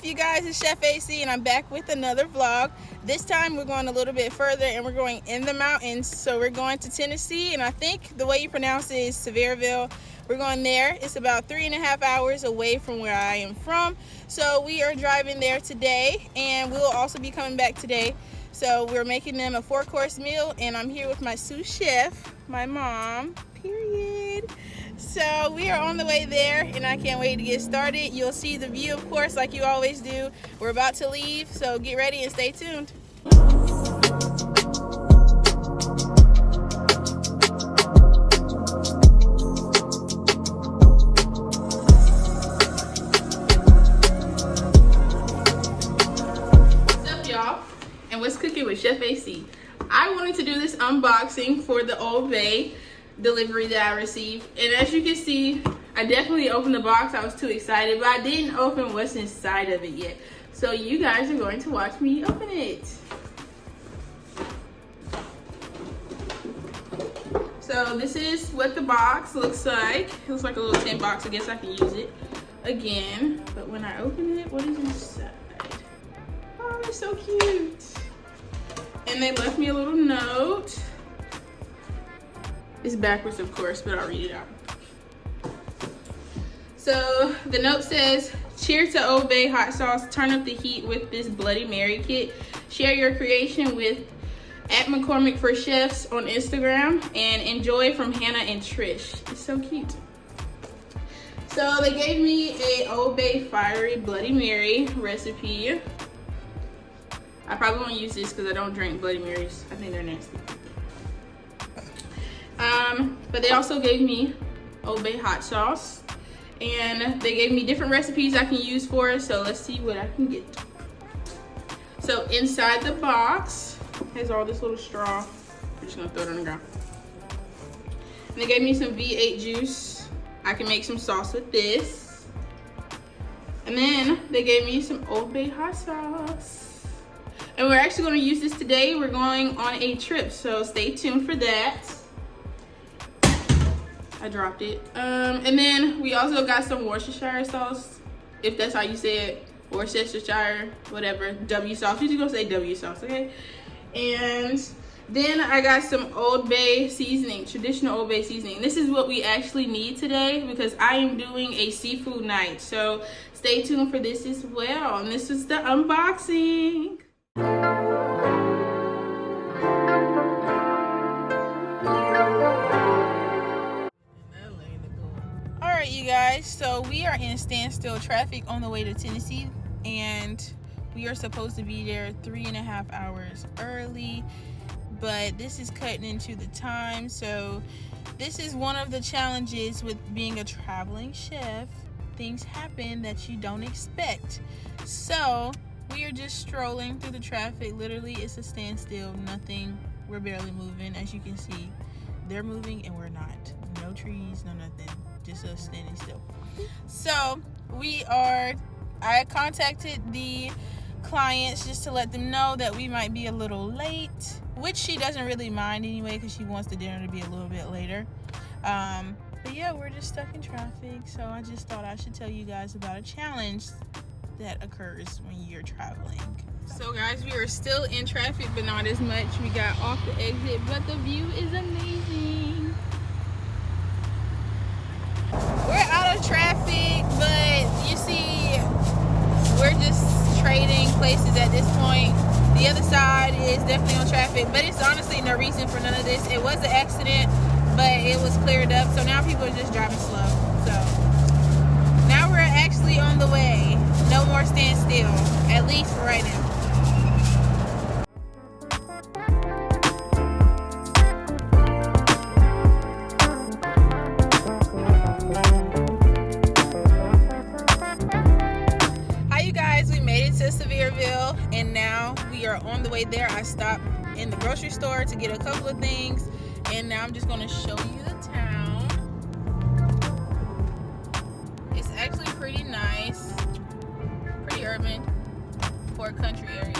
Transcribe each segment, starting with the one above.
you guys? It's Chef AC and I'm back with another vlog. This time we're going a little bit further and we're going in the mountains. So we're going to Tennessee, and I think the way you pronounce it is Sevierville. We're going there. It's about 3.5 hours away from where I am from. So we are driving there today, and we'll also be coming back today. So we're making them a 4-course meal, and I'm here with my sous chef, my mom, period. So we are on the way there, and I can't wait to get started. You'll see the view, of course, like you always do. We're about to leave, so get ready and stay tuned. What's up, y'all? And what's cooking with Chef AC? I wanted to do this unboxing for the Old Bay delivery that I received, and as you can see, I definitely opened the box. I was too excited, but I didn't open what's inside of it yet. So you guys are going to watch me open it. So this is what the box looks like. It looks like a little tin box. I guess I can use it again. But when I open it, what is inside? Oh, it's so cute. And they left me a little note. It's backwards, of course, but I'll read it out. So the note says, cheers to Old Bay hot sauce. Turn up the heat with this Bloody Mary kit. Share your creation with @McCormick for chefs on Instagram, and enjoy from Hannah and Trish. It's so cute. So they gave me a Old Bay fiery Bloody Mary recipe. I probably won't use this because I don't drink Bloody Marys. I think they're nasty. But they also gave me Old Bay hot sauce, and they gave me different recipes I can use for it. So let's see what I can get. So inside the box has all this little straw. I'm just gonna throw it on the ground. And they gave me some V8 juice. I can make some sauce with this. And then they gave me some Old Bay hot sauce. And we're actually gonna use this today. We're going on a trip, so stay tuned for that. I dropped it. And then we also got some Worcestershire sauce, if that's how you say it. Worcestershire, whatever, W sauce. You're just gonna say W sauce, okay? And then I got some Old Bay seasoning, traditional Old Bay seasoning. This is what we actually need today because I am doing a seafood night. So stay tuned for this as well. And this is the unboxing. Alright, you guys, so we are in standstill traffic on the way to Tennessee, and we are supposed to be there 3.5 hours early, but this is cutting into the time. So this is one of the challenges with being a traveling chef. Things happen that you don't expect. So we are just strolling through the traffic. Literally, it's a standstill. Nothing. We're barely moving. As you can see, they're moving and we're not. No trees, no nothing. Just us standing still. So I contacted the clients just to let them know that we might be a little late, which she doesn't really mind anyway because she wants the dinner to be a little bit later. But yeah, we're just stuck in traffic, so I just thought I should tell you guys about a challenge that occurs when you're traveling. So guys, we are still in traffic, but not as much. We got off the exit, but the view is amazing. We're out of traffic, but you see, we're just trading places at this point. The other side is definitely on traffic, but it's honestly no reason for none of this. It was an accident, but it was cleared up, so now people are just driving slow. So now we're actually on the way. No more standstill, at least for right now. Sevierville, and now we are on the way there. I stopped in the grocery store to get a couple of things, and now I'm just going to show you the town. It's actually pretty nice, pretty urban for a country area.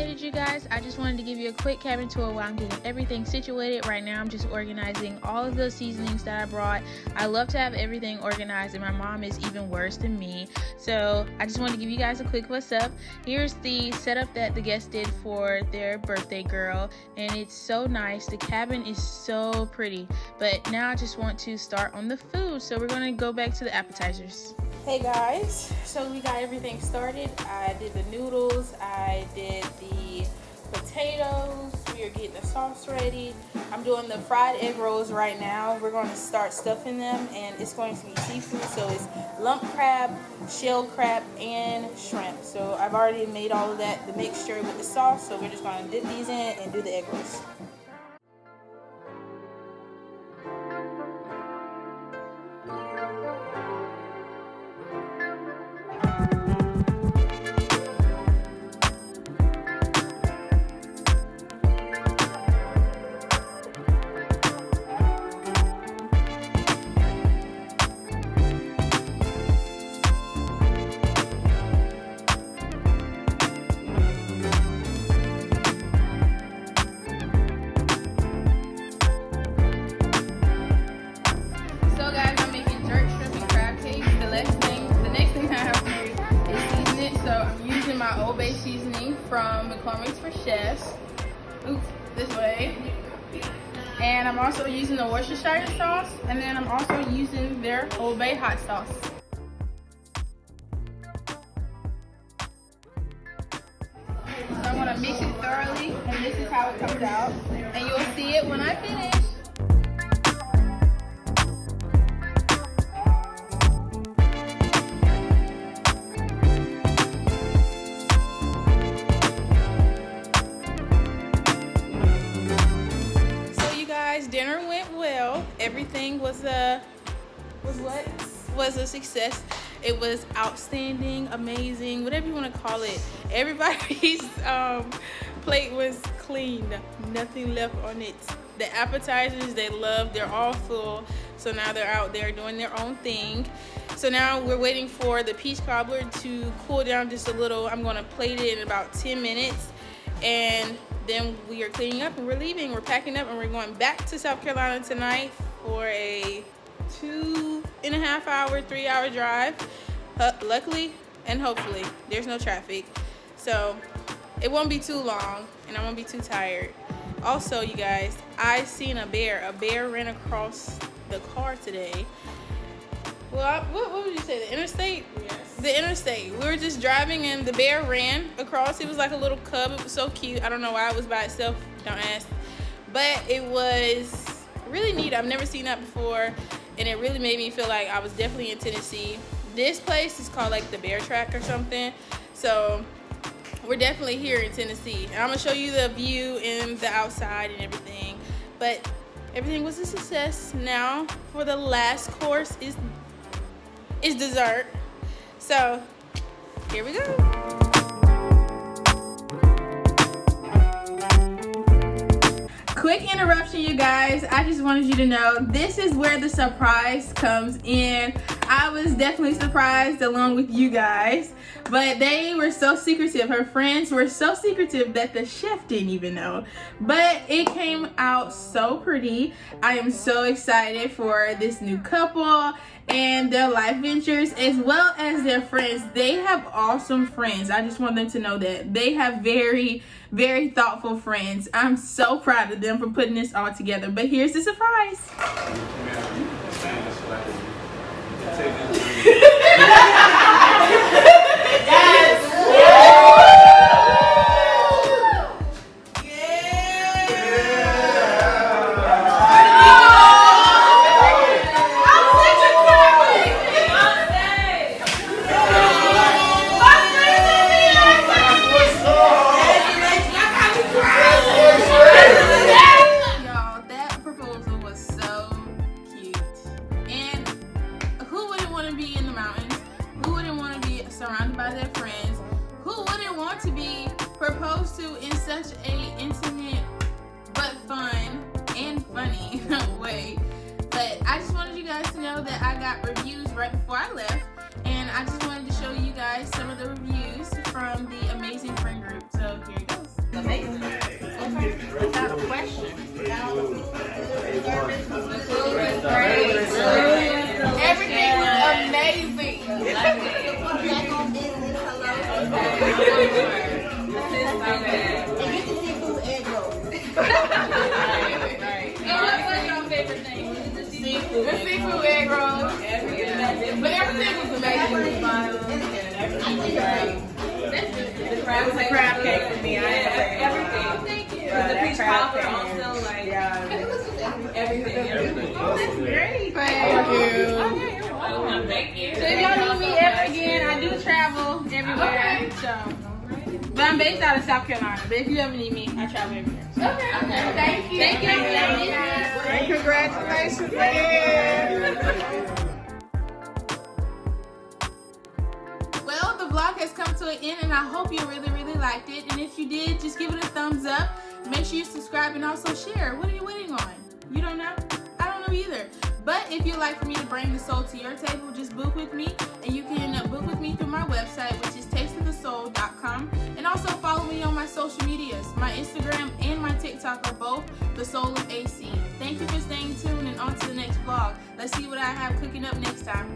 situated, you guys. I just wanted to give you a quick cabin tour while I'm getting everything situated. Right now I'm just organizing all of the seasonings that I brought. I love to have everything organized, and my mom is even worse than me. So I just wanted to give you guys a quick what's up. Here's the setup that the guests did for their birthday girl, and it's so nice. The cabin is so pretty. But now I just want to start on the food, so we're going to go back to the appetizers. Hey guys, so we got everything started. I did the noodles, I did the potatoes, we are getting the sauce ready. I'm doing the fried egg rolls right now. We're going to start stuffing them, and it's going to be seafood, so it's lump crab, shell crab, and shrimp. So I've already made all of that, the mixture with the sauce, so we're just going to dip these in and do the egg rolls. My Old Bay seasoning from McCormick's for Chefs. Oops, this way. And I'm also using the Worcestershire sauce, and then I'm also using their Old Bay hot sauce. So I'm gonna mix it thoroughly, and this is how it comes out. And you'll see it when I finish. Dinner went well. Everything was a success. It was outstanding, amazing, whatever you want to call it. Everybody's plate was clean, nothing left on it. The appetizers they love, they're all full. So now they're out there doing their own thing. So now we're waiting for the peach cobbler to cool down just a little. I'm going to plate it in about 10 minutes, and then we are cleaning up and we're leaving. We're packing up and we're going back to South Carolina tonight for a 2.5 hour, 3 hour drive. Luckily and hopefully there's no traffic, so it won't be too long and I won't be too tired. Also, you guys, I seen a bear. A bear ran across the car today. Well, what would you say, the interstate? Yes. The interstate. We were just driving and the bear ran across. It was like a little cub. It was so cute. I don't know why it was by itself. Don't ask. But it was really neat. I've never seen that before, and it really made me feel like I was definitely in Tennessee. This place is called like the Bear Track or something. So we're definitely here in Tennessee. And I'm going to show you the view and the outside and everything. But everything was a success. Now for the last course is dessert. So here we go. Quick interruption, you guys. I just wanted you to know this is where the surprise comes in. I was definitely surprised along with you guys, but they were so secretive. Her friends were so secretive that the chef didn't even know, but it came out so pretty. I am so excited for this new couple and their life ventures, as well as their friends. They have awesome friends. I just want them to know that they have very, very thoughtful friends. I'm so proud of them for putting this all together. But here's the surprise. Surrounded by their friends. Who wouldn't want to be proposed to in such a intimate but fun and funny way? But I just wanted you guys to know that I got reviews right before I left, and I just wanted to show you guys some of the reviews from the amazing friend group. So here it goes. question. Everything was amazing. And get the seafood egg roll. What's your favorite thing? The seafood egg rolls. But everything was amazing. The crab cake for me. I had everything. Thank you. The peach cobbler also, like, everything. Great. Thank you. Thank you. So if y'all need me ever again, I do travel everywhere. Okay. So, but I'm based out of South Carolina. But if you ever need me, I travel everywhere. So. Okay. Thank you. Thank you. Thank you. Congratulations again. Well, the vlog has come to an end, and I hope you really liked it. And if you did, just give it a thumbs up. Make sure you subscribe and also share. What are you waiting on? You don't know? I don't know either. But if you'd like for me to bring the soul to your table, just book with me. And you can book with me through my website, which is tasteofthesoul.com. And also follow me on my social medias. My Instagram and my TikTok are both The Soul of AC. Thank you for staying tuned, and on to the next vlog. Let's see what I have cooking up next time.